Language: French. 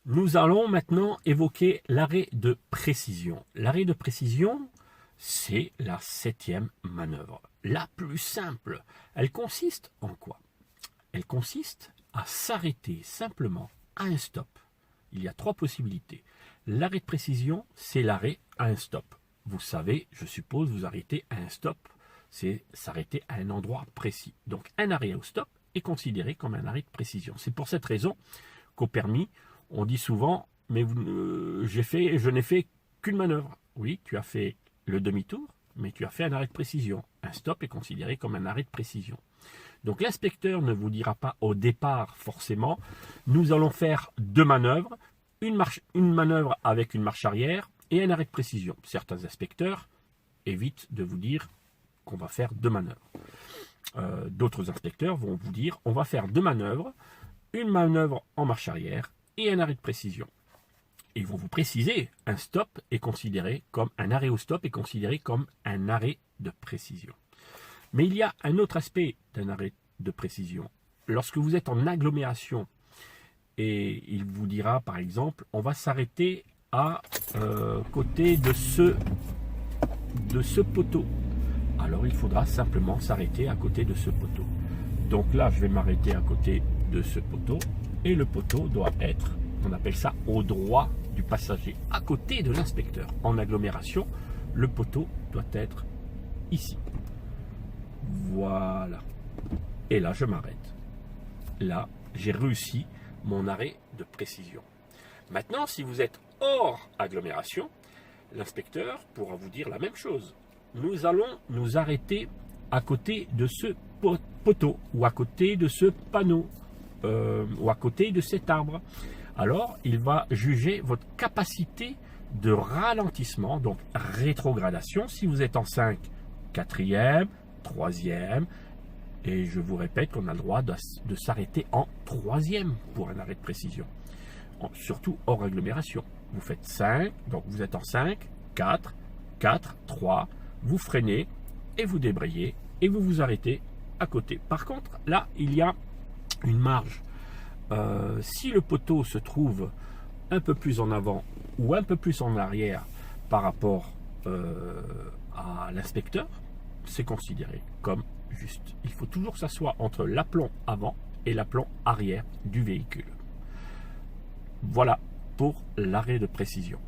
Nous allons maintenant évoquer l'arrêt de précision. L'arrêt de précision, c'est la 7e manœuvre, la plus simple. Elle consiste en quoi? Elle consiste à s'arrêter simplement à un stop. Il y a 3 possibilités. L'arrêt de précision, c'est l'arrêt à un stop. Vous savez, je suppose, vous arrêtez à un stop, c'est s'arrêter à un endroit précis. Donc un arrêt au stop est considéré comme un arrêt de précision. C'est pour cette raison qu'au permis, on dit souvent, mais je n'ai fait qu'une manœuvre. Oui, tu as fait le demi-tour, mais tu as fait un arrêt de précision. Un stop est considéré comme un arrêt de précision. Donc l'inspecteur ne vous dira pas au départ forcément, nous allons faire 2 manœuvres, une manœuvre avec une marche arrière et un arrêt de précision. Certains inspecteurs évitent de vous dire qu'on va faire 2 manœuvres. D'autres inspecteurs vont vous dire, on va faire 2 manœuvres, une manœuvre en marche arrière et un arrêt de précision. Ils vont vous préciser, un stop est considéré comme un arrêt au stop est considéré comme un arrêt de précision. Mais il y a un autre aspect d'un arrêt de précision. Lorsque vous êtes en agglomération et il vous dira par exemple, on va s'arrêter à côté de ce poteau. Alors il faudra simplement s'arrêter à côté de ce poteau. Donc là, je vais m'arrêter à côté de ce poteau et le poteau doit être, on appelle ça au droit du passager, à côté de l'inspecteur. En agglomération, le poteau doit être ici. Voilà. Et là, je m'arrête. Là, j'ai réussi mon arrêt de précision. Maintenant, si vous êtes hors agglomération, l'inspecteur pourra vous dire la même chose. Nous allons nous arrêter à côté de ce poteau ou à côté de ce panneau ou à côté de cet arbre. Alors, il va juger votre capacité de ralentissement, donc rétrogradation. Si vous êtes en 5, 4e, 3e, et je vous répète qu'on a le droit de s'arrêter en 3e pour un arrêt de précision. Surtout hors agglomération. Vous faites 5, donc vous êtes en 5, 4, 4, 3, vous freinez et vous débrayez et vous vous arrêtez à côté. Par contre, là, il y a une marge. Si le poteau se trouve un peu plus en avant ou un peu plus en arrière par rapport à l'inspecteur, c'est considéré comme juste. Il faut toujours que ça soit entre l'aplomb avant et l'aplomb arrière du véhicule. Voilà pour l'arrêt de précision.